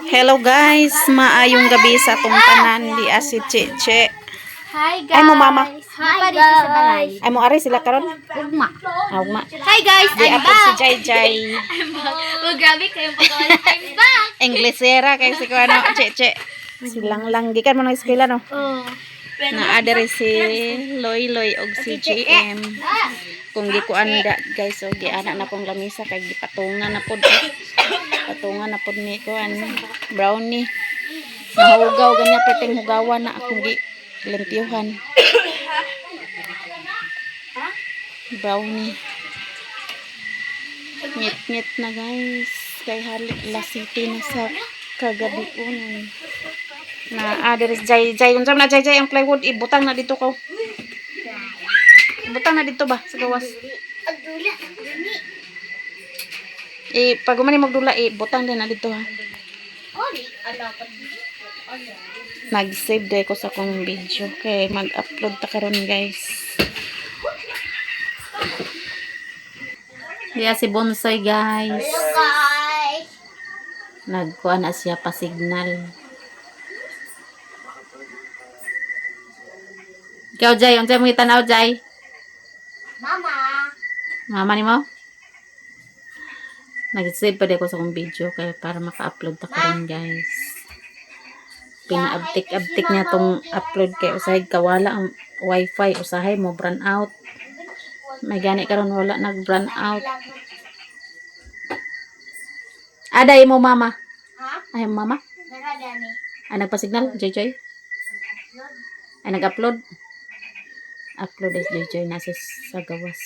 Hello guys, maayong gabi sa atong tanan di si Cheche. Hi guys. Ay mo mama. Hi guys. Ay mo ari sila karon. Ugma. Ugma. Hi guys, Di I'm ako si back. Jay Jay. I'm back. Oh, grabe kayong pagkawala. I'm back. Inglesera kay si kuano Cheche. Silang lang gikan mo nang eskwela no. Oh. Na adere si Loy Loy og si GM. Kung gikuan da guys og giana na pong lamisa kay gipatungan na pod. Patungan na pod ni kuan brownie. Mahugaw ganyan perting hugawan na akong limpyuhan. Brownie. Ngit-ngit na guys. Kay halik lasiti na sa kagabi unon. Na there's Jay Jay. Unsa na Jay Jay ang plywood ibutang na dito ko. Ibutang na dito ba sa gawas. Pag umani magdula butang din na dito ha. Nag-save day ko sa kong video kay mag-upload ta karon guys. Diya si Bonsai guys. Hello guys. Nagkuha na siya pa signal. Ikaw Jay, unsay mo itanaw Jay? Mama. Mama ni mo? Nag-save pa din ko sa kong video kaya para maka-upload ta karon guys. Pinaabtik-abtik niya tong upload kay usahay kawala ang wifi usahay mo brand out. May gani karon wala nag-brand out. Aday mo mama. Ha? Ay mama. Nakadani. Ay nagpa-signal Joy Joy. Ay nag-upload. Upload is Joy Joy nasa sa gawas.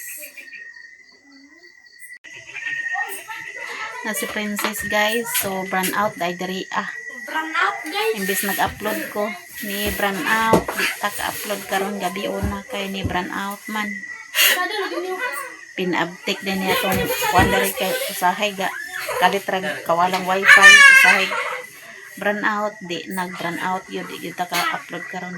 Na si Princess guys, so brand out dai diri Brand out guys. imbis nag-upload ko ni brand out di ta ka-upload karon gabi una kay ni brand out man pinabtik din niya tong wonder kay usahay ga kalit rag kawalang wifi usahay brand out di nag-brand out yun di kita ka-upload karon.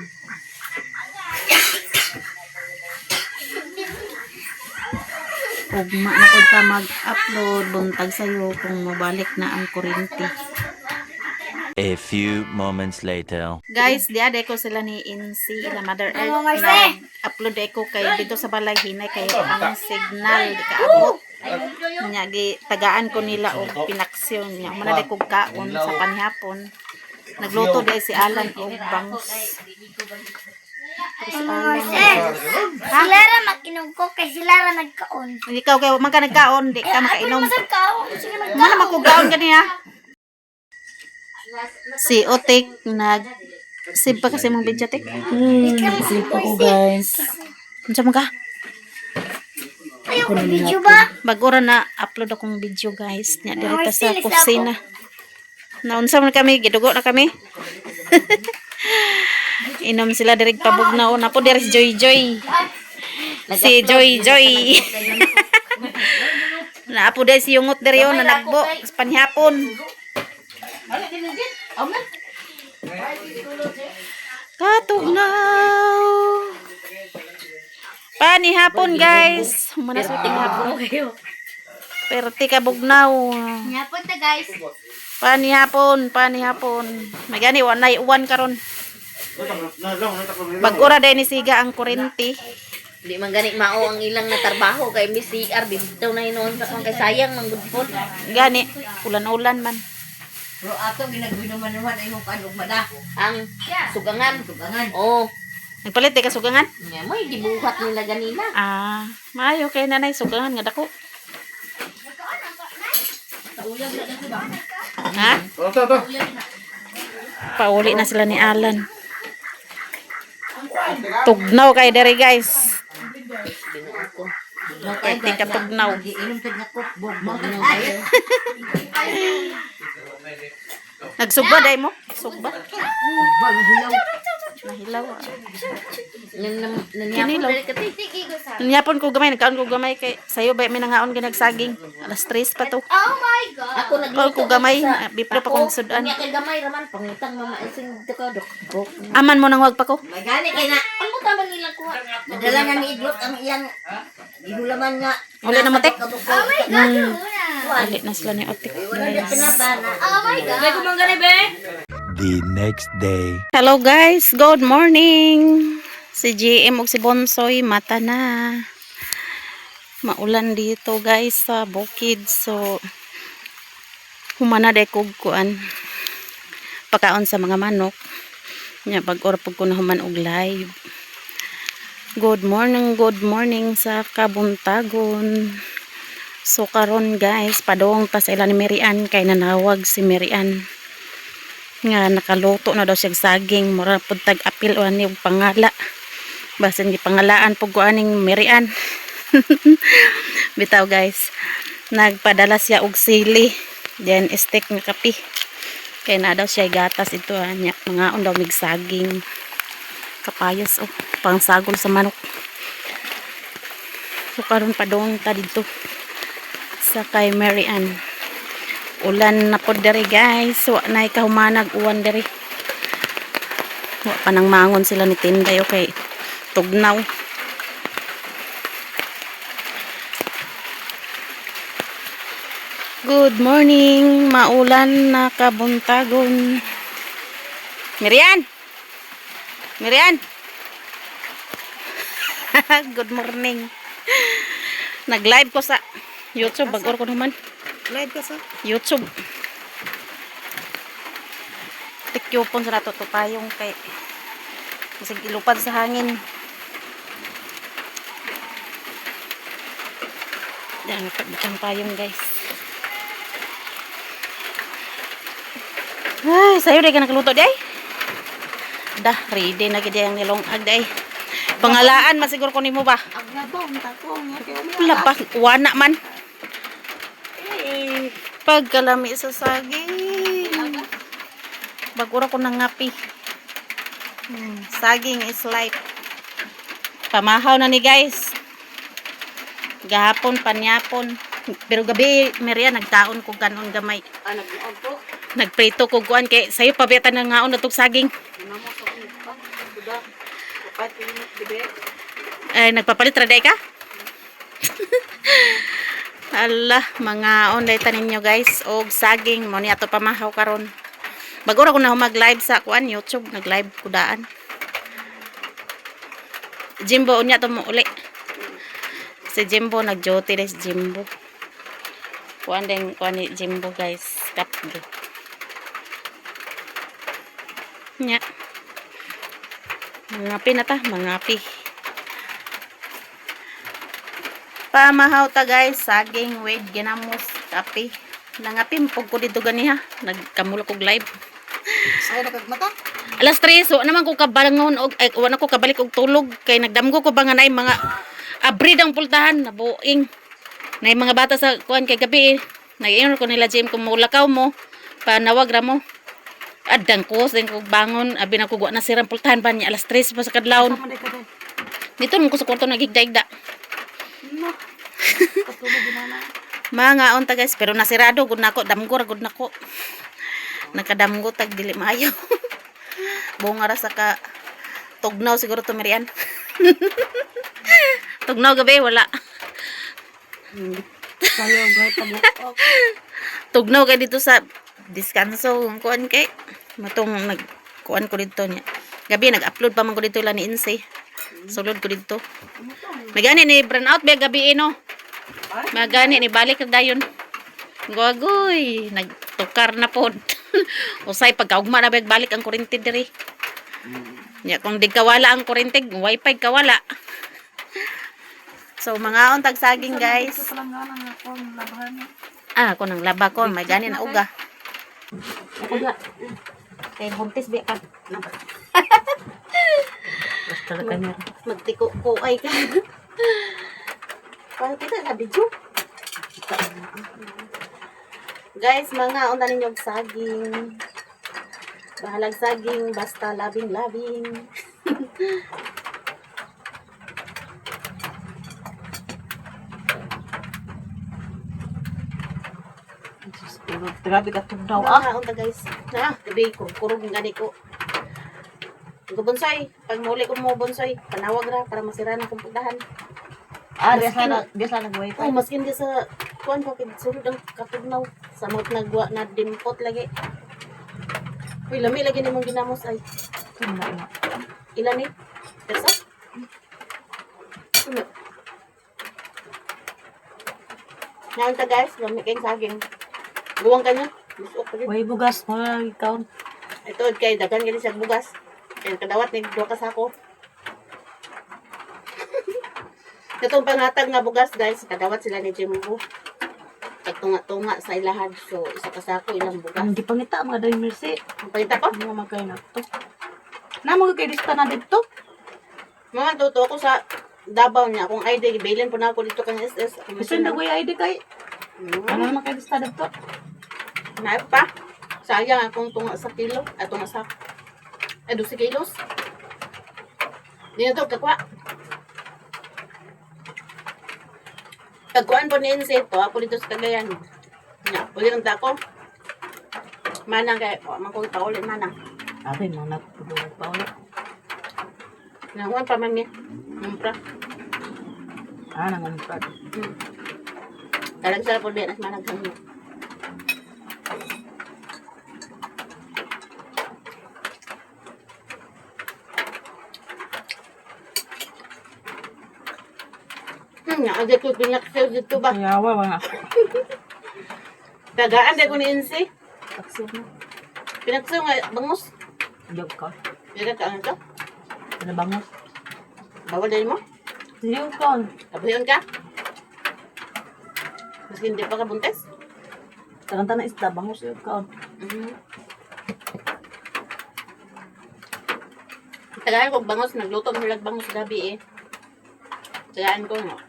Ugma na pud ta mag-upload buntag sayo kung mabalik na ang kuryente. A few moments later. Guys, di ade ko sila ni Insi, la Mother Earth na upload ko kay dito sa balay hinay kay ang signal di kaabot. Nya gi tagaan ko nila og pinaksyon nya man ko kaon sa panhapon. Nagluto dai si Alan og bangus. Sila ra mag-inom ko kay sila ra nagkaon. Ikaw kay man ka nagkaon, di ka makainom. Masag kaon. Sige Mo na magkugaon gani ha. Si Otik save pa kasi mong video Tik. Save ako guys. Unsa man ka? Ayaw ko video ba? Bago ra na upload akong video guys. Nya diri ta sa kusina. Naunsa man kami, gidugo na kami. Inom sila diri pabugnaw na po diri si Joy Joy. Si Joy Joy. Na po diri si Yungot diri yo na nagbo sa panhapon. Katugnaw. Panihapon guys. Muna sa hapon kayo. Perti ka bugnaw. Yapon ta guys. Panihapon. May gani wanay uwan karon. Bagura day ni siga ang kuryente. Di man gani mao ang ilang natrabaho kay Miss CR dito na hinuon sa kay sayang man gud pod. Gani ulan-ulan man. Pero ato ginagbinuman-numan ay mo kanog mada. Ang sugangan. Oh, Nagpalit ka sugangan? nya mo gibuhat nila ganina. Maayo kay nanay sugangan nga dako. Ha? Pauli na sila ni Alan. Tugnaw kay dere guys. Perti ka tugnaw. Inom pud na ko. Nagsugba day mo? Sugba? Nahilaw. Naniyapo dali kati. Nanyapon ko gamay, nagkaon ko gamay kay sayo ba may nangaon ginagsaging. Alas 3 pa to. Oh my god. Ako Kaon ko gamay, bipre pa kong sudan. Nya kay gamay raman pangutang mama ising dito dok. Aman mo nang wag pa ko. May gani kay na amo ta man nila kuha. Nadala na ni Idlot ang iyang ihulaman nga. Wala na matik. Oh my god. Ulit na sila ni Otik, guys. Oh my God. The next day. Hello guys, good morning. Si GM ug si Bonsoy mata na. Maulan dito guys sa bukid, so humana day kog kuan pagkaon sa mga manok. Nya pag-ora pug ko na human og live. Good morning sa kabuntagon. So karon guys, padong pa sa ila ni Marian kay nanawag si Marian nga nakaluto na daw siya saging, mura pud tag apil o ani og pangala. Basin gi pangalaan pug ko aning Marian. Bitaw guys, nagpadala siya og sili, then steak nga kape. Kay na daw siya gatas ito anya, mga daw mig saging. Kapayas oh, pangsagol sa manok. So karon padong ta dito sa kay Marian. Ulan na po dere guys, wa na ikahumanag uwan dere. Wa pa nang mangon sila ni Tinday okay. Tugnaw. Good morning, maulan na kabuntagon. Marian. Marian. Good morning. Nag-live ko sa YouTube bag-or ko naman. Live ka sa? YouTube. Tikyupon sa nato to payong kay bisag ilupad sa hangin. Yan, pagbutang payong guys. Ay, sayo day ka nakaluto day. Dah, ready na gid ang nilongag day. Pangalaan masiguro ko nimo ba? Aglabong takong. Wala pa, wana man. Pagkalami sa saging. Bagura ko ng ngapi. Saging is life. Pamahaw na ni guys. Gahapon, panyapon. Pero gabi, Marian, nagtaon ko ganon gamay. Nagprito ko kuan kay sayo pabiatan na ngaon na tog saging. Ay, nagpapalit raday ka? Ala, mga onday tanin nyo guys og saging mo ni ato pamahaw karon. Bagura ko na mag-live sa kuan YouTube, nag-live ko daan. Jimbo unya to mo uli. Si Jimbo nag-duty des Jimbo. Kuan den kuan ni Jimbo guys, kapge. Nya. Mangapi na ta, mangapi. Pamahaw ta guys, saging with ginamos, kape. Nangapim pug ko dito ganiha, nagkamulok og live. Saya na kagmata? Alas 3, so naman ko kabalangon og ay wala ko kabalik og tulog kay nagdamgo ko ba nga nay mga abrid ang pultahan nabuing. Nay mga bata sa kuan kay gabi. Nag-iingon ko nila Jim kung mulakaw mo, panawag ra mo. Adang ko, sen ko bangon, abi na ko na sirang pultahan pa niya alas 3 pa sa kadlawon. Dito nung ko sa kwarto nagigda-igda. Mga unta guys, pero nasirado gud nako, damgo ra gud nako. Nakadamgo tag dili maayo. Bunga ra sa ka tugnaw siguro to Marian. Tugnaw gabi wala. Tugnaw kay dito sa diskanso kuan kay matong nagkuan ko dito niya. Gabi nag-upload pa man ko dito la ni Inse. Sulod ko dito. Magani ni burn out ba gabi no. Magani ni balik na dayon. Gogoy, nagtukar na pod. Usay pagkaugma na balik ang kuryente diri. Nya kung di kawala ang kuryente, wifi kawala. So mga untag saging guys. Ako nang laba ko, may gani na uga. Ako ga. Kay buntis bi ka. Basta kanya. Magtiko ko ay ka. Para kita sa video. Guys, mga unta ninyo og saging. Bahalag saging, basta labing-labing. Grabe ka tugnaw Mga unta guys. Na, gabi ko, kurog ngani ko. Bonsai, pag muli ko mo bonsai, panawag ra para masira na kong pagdahan. Diyan sa nag-wifi. Oh, maskin di sa kuan pa kay sulod ang katugnaw sa mot nagwa na dimpot lagi. Uy, lami lagi nimong ginamos ay. Ilan ni? Pesa? Ngayon ta guys, lami kayong saging. Buwang ka niya. Gusto ko rin. Way bugas, mga ikaw. Ito, kay dagan gani sa bugas. Kaya kadawat ni duha ka sako. Itong pangatag nga bugas guys, kadawat sila ni Jimbo. Pagtunga-tunga sa ilahan. So, isa ka sako ilang bugas. Ang gipangita, mga dahi mercy. Ang palita ko? Mga magkain na to. Na mga kay lista na dito. Mga tuto ako sa Davao niya. Kung ID, bilin po na ako dito kang SS. Kasi na kuya ID kay. Ano naman kay lista dito? Naip pa. Sayang akong tunga sa kilo. At tunga sa... Ay, 12 kilos. Di na to, kakwa. Pagkuhan po ni Inset to, ako dito sa Cagayan. Na, uli ng tako. Manang kay, makong paulit manang. Ate, mga natutulog pa ulit. Nanguhan pa man niya. Mumpra. Nangungumpad. Talag sa po din at managhang niya. Ada ko pinaksaw dito ba? Kayawa mga. Tagaan da ko ni Insi. Taksir na. Pinaksaw nga bangus. Jog ka. Dira ka ano to? Pinabangos. Bawal din mo? Jog ka. Kabuyon ka? Maski hindi pa ka buntes? Taranta na isda, bangos jog ka. Tagaan ko bangus. Nagluto mo lang bangus gabi eh. Tagaan ko no.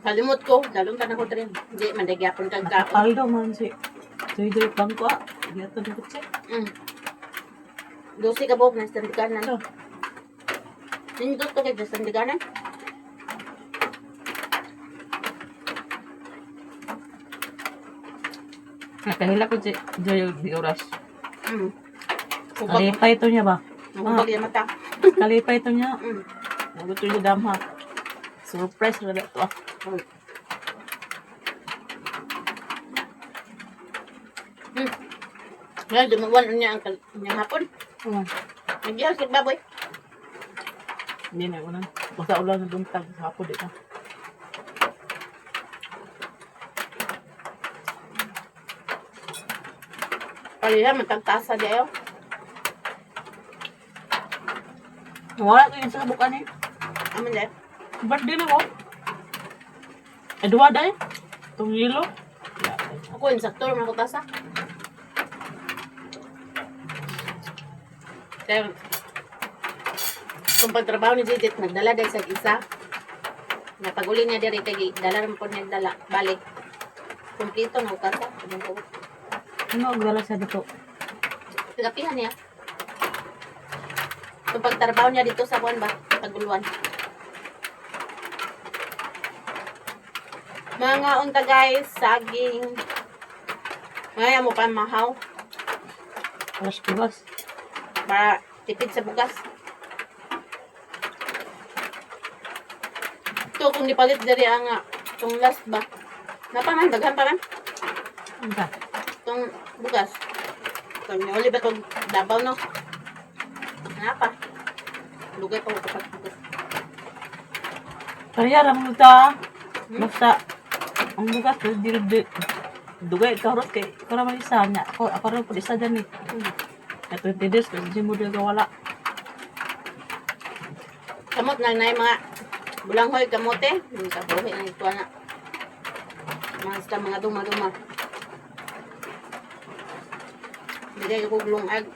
Kalimot ko. Dalong tanang ko rin. Hindi, mandagyapon kag kaon. Nakapaldo man si. Joy bangko ah. Hindi ito dito siya. 12 ka po, na sandiganan. So. Nindot ko kayo sa sandiganan. Nakahila ko si Joy di oras. Kupag, Kalipay ito niya ba? kupag yung mata. Kalipay ito niya. Mm. Naguto yung damha. Surprise na ito ah. Ngayon, dumawan niya ang kanyang hapon. Nagyal si baboy. Hindi na ulan. Basta ulan na buntag sa hapon dito. Kaya matagtasa diyo. Wala ko yun sa kabukan eh. Amin dahil. Birthday na ko. Dua dahil. Itong yelo. Ako yung saktor, makutasa. Kaya, kung pagtrabaho ni Judith, nagdala dahil sa isa. Napaguli niya diri kay dala rin po niya dala. Balik. Kumplito na utasa. Ano ang gala sa dito? Pinapihan niya. Kung pagtrabaho niya dito sa buwan ba? Taguluan. Mga unta guys, saging. Ngayon mo pa mahaw. Alas bugas. Para tipid sa bugas. Ito kung nipalit dari ang itong last ba. Napaman, daghan pa man. Ano ka? Itong bugas. Kung uli ba itong dabaw no? Napa? Lugay pa ko kapag bugas. Kaya ramang ita. Basta. Ang bugas. Dugay karot kay. Ikaw naman isa niya. Ako rin po isa dyan eh. At 20 days. Kasi mo dito wala. Kamot na na yung mga bulanghoy kamote. Yung sa buhay na ito na. Mga duma-duma. Bigay ko glungag.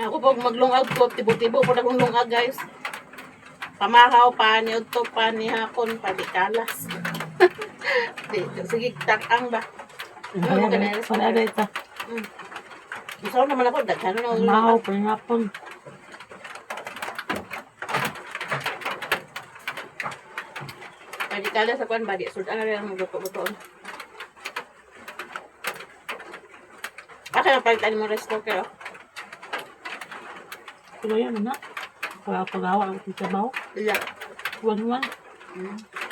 Ako pag maglungag ko, tibo-tibo ko na kong lungag guys. Pamahaw, pani, udto, pani, hapon, padi kalas. Sige, takang ba? Parada ito. Gusto ko naman ako, daghano na ulo. Mahaw, pangapon. Padi kalas sa kuwan, badi. Sudan na rin ang magluto-lutoon. Baka napalitan mo rice cooker, oh. Pero yan na. Pagawa ang trabaho. Ila. Huwag.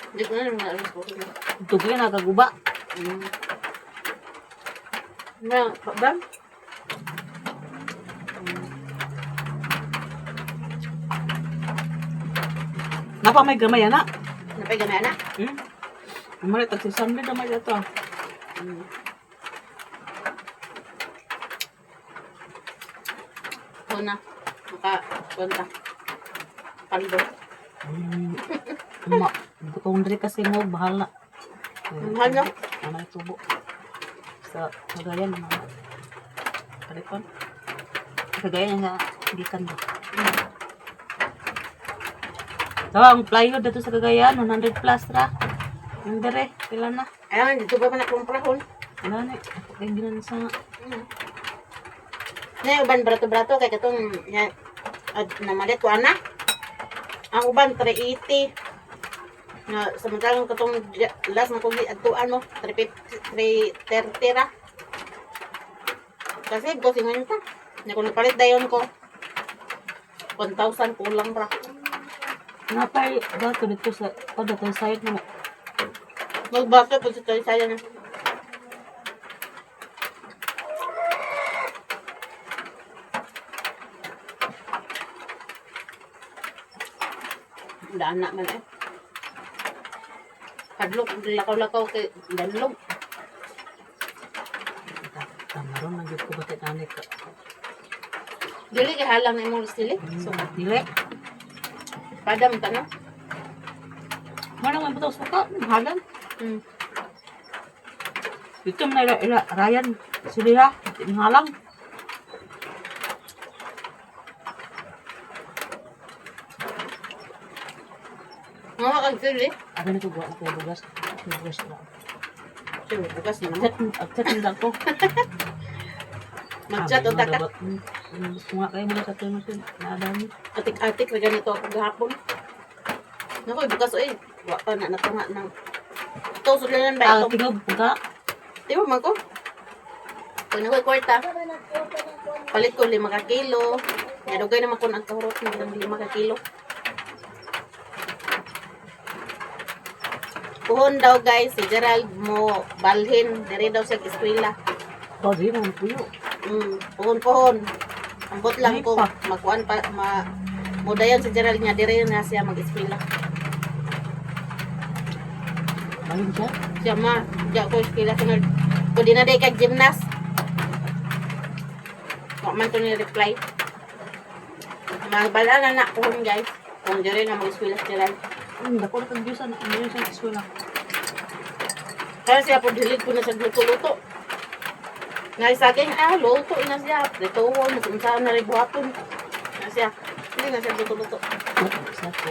Hindi ko na naman alas ko. Ito kaya nakaguba. Na, bam? Napa may gamay na. Napay gamay na? Umali tag si Sunday gamay ito. Oo na. Maka-punta. Paldo. Butong diri kasi mo bahala. Mahal na? Ano tubo. Sa Cagayan mga Kalipon. Cagayan nga gikan mo. Daw ang plywood dito sa Cagayan 100 plus ra. Indere pila na. Ayan, dito ba man akong prahon? Ano ni? Kay ginan sa Na uban brato-brato kay katong namalit ko ana. Ang uban 380. Na samantalang katong last na kong adtuan mo 330 ra. Kasi ko 50. Na kung nagpalit dayon ko 1,000 kulang ra. napay dato dito sa dato side na Magbasa po sa tayo saya na. Daan na man eh. Padlok, lakaw-lakaw kay danlog. tamaron man gyud ko batit ani ka. Dili kay halang na imong stili. So dili. Padam ta no? Manang man butos ka halan. Hmm. Ito man ila Ryan sila halang. Mga kag-stili. Ada na ko bugas bugas na. Sige, bukas na naman. At lang ko. Mag-chat o taka. Nga kayo mga sa tuyo natin. Naadami. Atik-atik na ganito ako gahapon. Naku, bukas eh. Waka na natunga ng... Ito, sulanan ba ito? Tingog po ka. Di ba man ko? Pag nakoy kwarta, palit ko 5 ka kilo. Nadugay naman ko ang kahurot ng 5 ka kilo. Puhon daw guys, si Gerald mo balhin. Dari daw siya eskwela. Pwede naman po yun. Puhon-puhon. Ambot lang Ay, ko. pa. Magkuhan pa. Mudayan si Gerald niya. Dari na siya mag-eskwela. Bahin siya. Siya ma. Diya ko eskwela sunod. Kung di na day kag gymnast. Wak man to ni-reply. Magbalaan na puhon guys. Kung di rin na mag-eskwela si Gerald. Dako na kang Diyosan. Ano yun sa eskwela? Kaya siya po dilid ko na sa luto-luto. Nga sa akin, luto ina siya. Dito ko, nasunsahan na rin buhaton. Nga siya, hindi na siya luto-luto. Sa ko.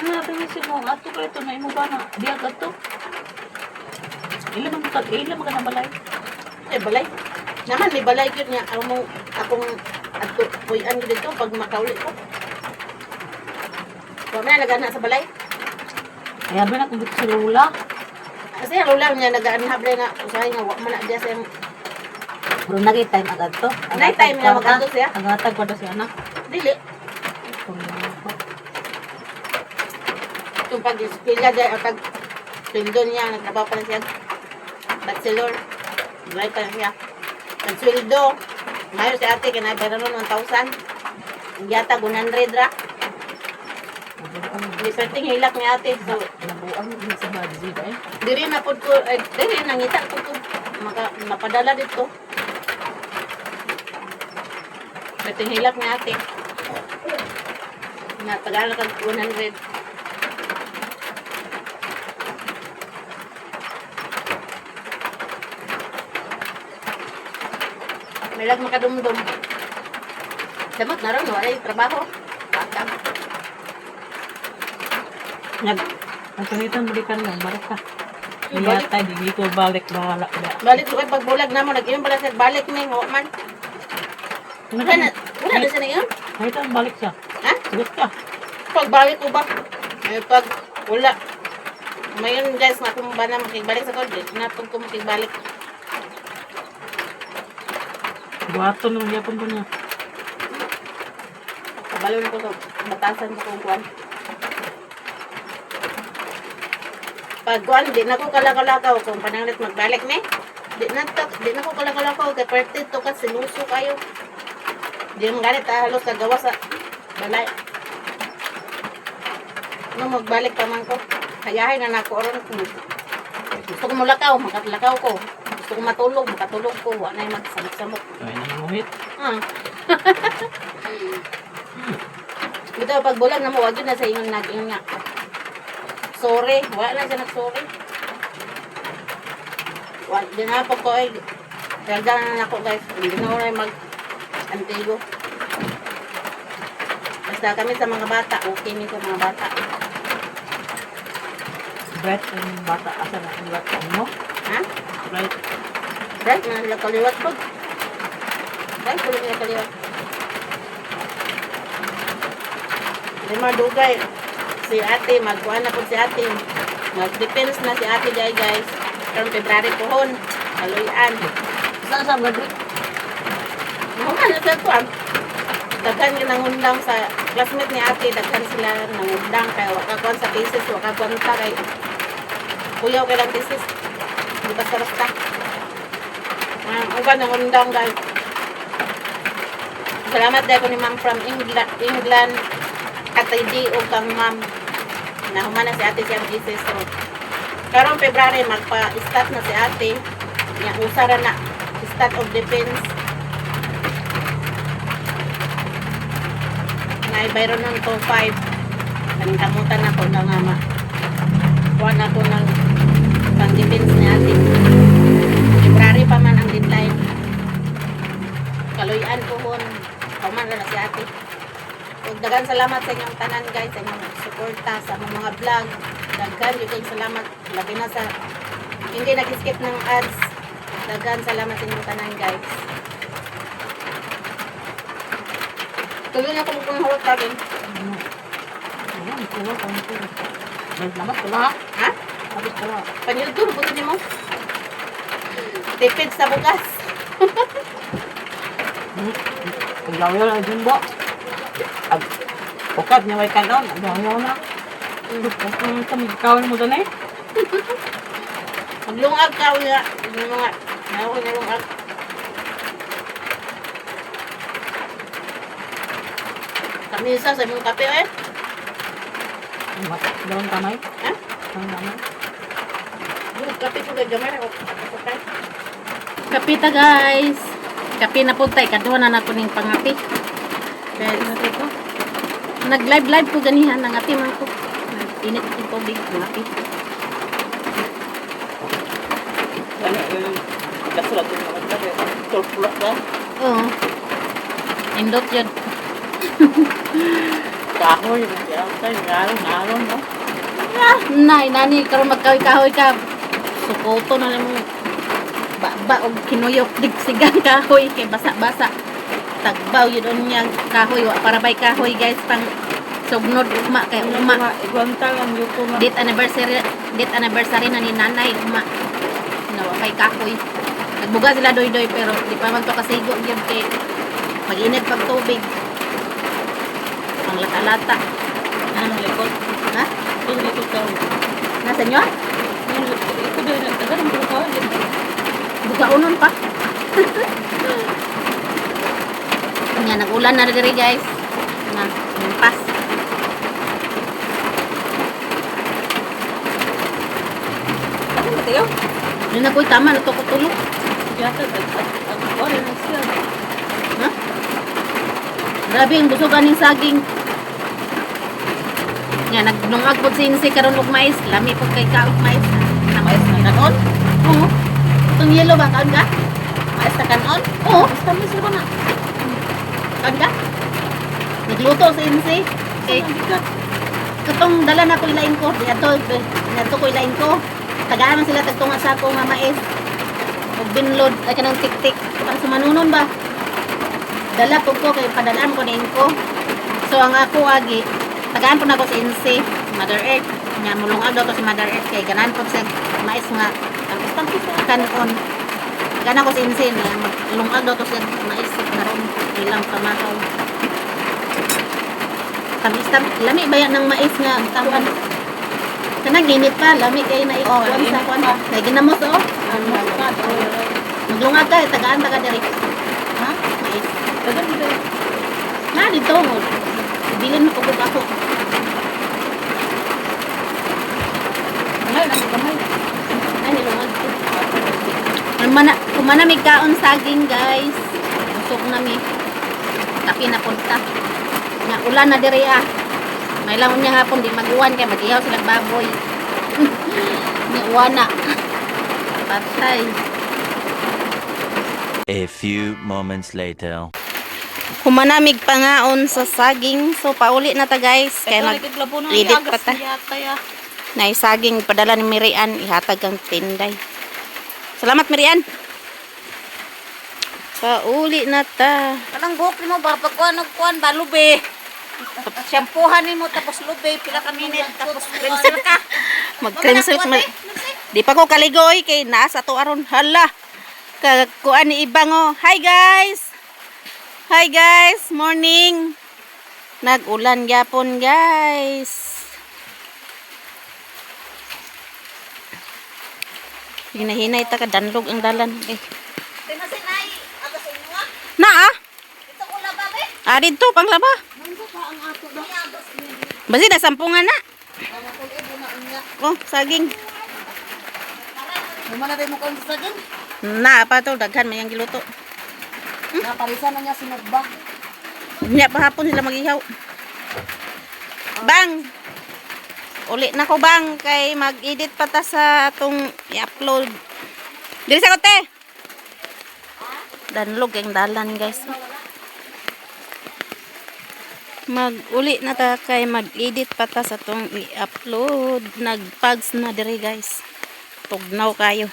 Natin ni si mo. Ato ka ito na imo ba na? Diya ka to. Ilan mo ka na balay? Balay. Naman, may balay yun niya. Akong ato, puyan ko dito pag makaulit ko. Huwag na nag-anak sa balay. Kaya ba na kung dito si Lola? Kasi ang lulaw niya nag-aanhab rin nga. Usahay nga, huwag mo na diya siyang Pero nag-time agad to. Night time na mag-ato siya? Agatag ko siya na. dili. Itong pag-eskwela dyan, ang pag-sweldo niya, nagtrabaho pa na siya. Bachelor. Drive pa na siya. Nag-sweldo. Ngayon si ate, kinabara nun 1,000. Yata, 100 ra. Hindi perting hilak ni ate. So, Nabuang din sa budget eh. diri na po ko, diri nangita po ko. Mapadala dito. Perting hilak ni ate. Natagala kag 100. May lag makadumdum. Damot na rin, wala yung trabaho. Bata. Nagkanitan mo di ka lang, balik ka. Iyatay, di ko balik, bahala ka. Balik ko kay pagbulag na mo, nag-inom pala siya, balik mo yung man. Wala na siya na yun? Nagkanitan, balik siya. Ha? Sigot ka. Pagbalik ko ba? Pag wala. Mayon guys, nga kung ba na makigbalik sa college, napag ko makigbalik. Buhaton naman yapon po niya. Kabalo na ko sa batasan ko kung kuan. Pag kuan, di na ko kalakalakaw kung pananglit magbalik ni. Di na ko kalakalakaw kay parte to ka sinuso kayo. Di mo ganit halos kagawa sa balay. No magbalik pa man ko. Hayahay na nako oron ko. Gusto ko mulakaw, makatlakaw ko. Gusto ko matulog, makatulog ko. Wala na magsamot-samot. Ay, nanganguhit. Ito, pag bulag na mo, wag yun na sa ingon nag-ingon nga. Sorry. Wala na siya nag-sorry. Wala din na po ko ay talaga na ako guys. Hindi na ako na mag-antigo. Basta kami sa mga bata. Okay ni sa mga bata. Bright ang bata. Asa na ang bata mo? Ha? Bright. Right? Mga nila kaliwat po. Right? Kulit nila kaliwat. Lima dugay. Si ate, magkuhan na po si ate. Mag-defense na si ate guys. Karong February pohon. Kaloyan. Saan sa gadri? Maman na sa kuhan. Daghan ka nangundang sa classmate ni ate. Daghan sila nangundang. Kaya wakakuhan sa thesis. Wakakuhan ta kay kuyaw kay lang thesis. Di basta-basta. Uban nangundang guys. Salamat dahil ko ni ma'am from England. Katay di o kang ma'am. Nahuman na si ate siyang thesis. So, karong February magpa-start na si ate. Yang usara na. Start of defense. Naibayro nun to 5. Kanitamutan ako na nga ma. Kuha na ko ng pang-defense ni ate. February pa man ang deadline. Kaloyan ko hon. Kauman na si ate. Dagan salamat sa inyong tanan guys, sa inyong suporta sa mga vlog. Dagan yung salamat. Labi na sa hindi nag-skip ng ads. Dagan salamat sa inyong tanan guys. Tuloy na kung hawak kagin. Ayan, kuha ka mo. May lamat ko ha? Ha? Sabit ko ha? Panildur, buto niyo mo. Tipid sa bukas. Paglawayo na dyan ba? Pukat niya may kanon. Paglawayo na. Magkawin mo doon eh. Maglungag ka uya. Yung mga ako na lungag. Kamisa sa imong kape eh. Doon kamay. Ha? Ang kamay. Yung kape ko gamay ako. Okay. Kapita guys. Kapi na po tayo. Kaduha na nato ning pangapi. Guys, ko. Nag-live ko ganihan. Nangapi man ko. Init yung tubig. Nangapi. Kasulat yung mga kape. Tulpulak na. Oo. Indot yun. Kahoy. Ngalon, no? Nay, nani, karon magkahoy-kahoy ka. Sukoto na lang mo. Ba og kinuyok dig sigang kahoy kay basa-basa. Tagbaw yun niyang kahoy wa para bay kahoy guys pang sugnod ugma kay ugma. Igwantang ang yuko na. Date anniversary na ni nanay ugma. Nawa kay kahoy. Nagbuga sila doy-doy pero di pa man to kasigo gyud kay mag-init pag tubig. Ang lata-lata. Ano likod? Ha? Yung likod ka. Nasa nyo? Ito din. Tagal mo ko. Bugaunon pa. Nya nag-ulan na diri guys. Na, pas. Ano ba tayo? Di na ko'y tama na to ko tulog. Yata, ano na siya? Ha? Grabe ang busog aning saging. Nya nagnungag pud sinsi karon og mais, lami pud kay kaog mais. Na mais na kanon? Oo. Itong yellow ba kaon ka? Mais na kanon? Oo, basta mais ba na. Kaon ka? Nagluto sa insi. Okay. Katong dala na ko ilain ko. Dito ko ilain ko. Tagaan man sila tagtunga sa ako nga mais. Og binlod ay kanang tik-tik. Para sa manunon ba? Dala po ko kay padalaan ko ning ko. So ang ako agi, tagaan po na ko sa insi, Mother Earth. Nya mulungag daw to si Mother Earth kay ganan po sa mais nga ang kanon. Gana ko sinsin na lungag daw to siya maisip karon ilang pamahaw. Lami ba yan ng mais nga taman? Kanang ginit pa, lami kay na ikuan sa kuan. Kay ginamos oh. Maglungag ka, tagaan taga diri. Ha? Mais. Tagan dito. Na dito mo. Bilin mo pagod ako. Ay, nang kamay. Ay, nilungag ko. Kumana may kaon saging guys. Busog nami. Tapi na punta. Nga ulan na diri ah. May langon niya hapon di mag-uwan kay mag-ihaw silang baboy. Ni uwana. Patay. A few moments later. Humanamig pangaon sa saging. So pauli na ta guys. Kaya mag-edit pa ta. Na saging padala ni Mirian ihatag ang tinday. Salamat Mirian. Pauli na ta. Kanang buhok mo ba pagkuan ba lube? Shampoohan mo tapos lube pila ka minute tapos rinse ka. Mag-cancel di pa ko kaligoy kay nasa to aron hala. Kuan ni ibang oh. Hi guys. Hi guys, morning. Nag-ulan gyapon guys. Hinahinay ta ka danlog ang dalan. Tinasinay ato sa inyo. Na ah. Ito ko laba be. Ah dito panglaba. Basi na sampungan na. Oh, saging. Humana tayo mo kung saging. Na pa to daghan may ang giluto. Naparisan na niya sinagba. Nya pa hapon sila mag-ihaw. Bang. Uli na ko bang kay mag-edit pa ta sa atong i-upload. Diri sa kote. Danlog ang dalan guys. Mag-uli na ta kay mag-edit pa ta sa atong i-upload. Nag-pags na diri guys. Tugnaw kayo.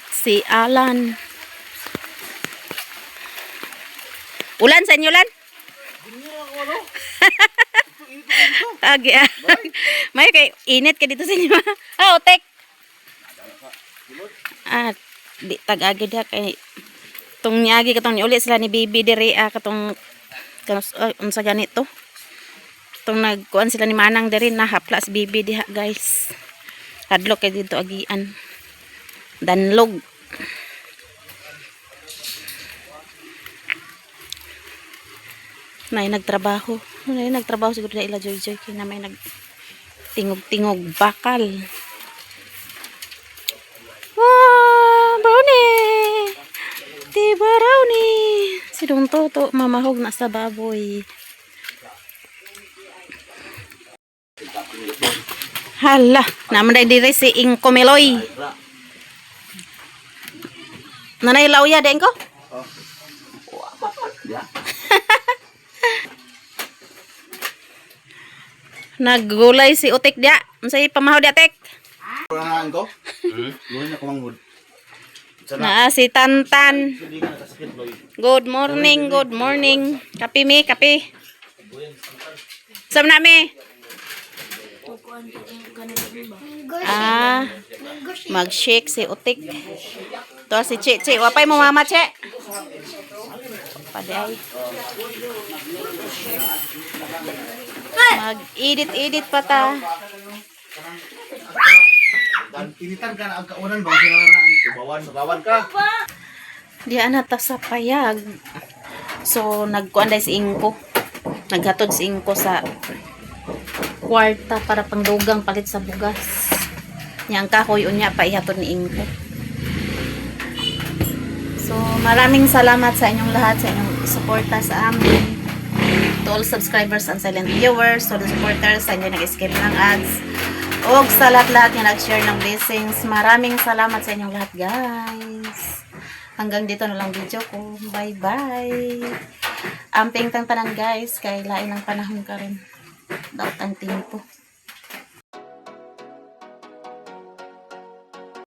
Si Alan. Ulan sa inyo lan? Agi ah. May kay init ka dito sa inyo. Ah, otek. Ah, di tag-agi dia kay tong niagi katong niuli sila ni Bibi diri katong unsa ganito. Tong nagkuan sila ni Manang diri na hapla si Bibi diha guys. Hadlok kay dito agian. Danlog. May nagtrabaho. May nagtrabaho siguro na ila Joy kaya na may nagtingog-tingog bakal. Wow, brownie! Diba brownie? Si Dong Toto mamahog na sa baboy. Hala, naman na diri si Inko Meloy. Nanay lauya den ko? Naggulay si Utik dia. Unsay pamahaw dia tek? Prangaan ko? Luhin na kumanghod. Naa si Tantan. Good morning, good morning. Kape mi, kape. Sam na mi. Mag-shake si Utik. To si Che. Wapay mo mama Che. Paday. Mag-edit pa ta. Dan pinitan ka na ang kaunan bang sinaraan subawan ka. Diyan na ta sa payag. So nagkuan dai si Inko. Naghatod si Inko sa kwarta para pangdugang palit sa bugas. Yang kahoy unya pa ihatod ni Inko. So maraming salamat sa inyong lahat sa inyong suporta sa amin. To all subscribers and silent viewers, to the supporters sa inyo nag-skip ng ads. O sa lahat-lahat yung nag-share ng blessings. Maraming salamat sa inyong lahat guys. Hanggang dito na lang video ko. Bye-bye. Amping tang tanan guys. Kay lain ang panahon ka rin. Daot ang tempo.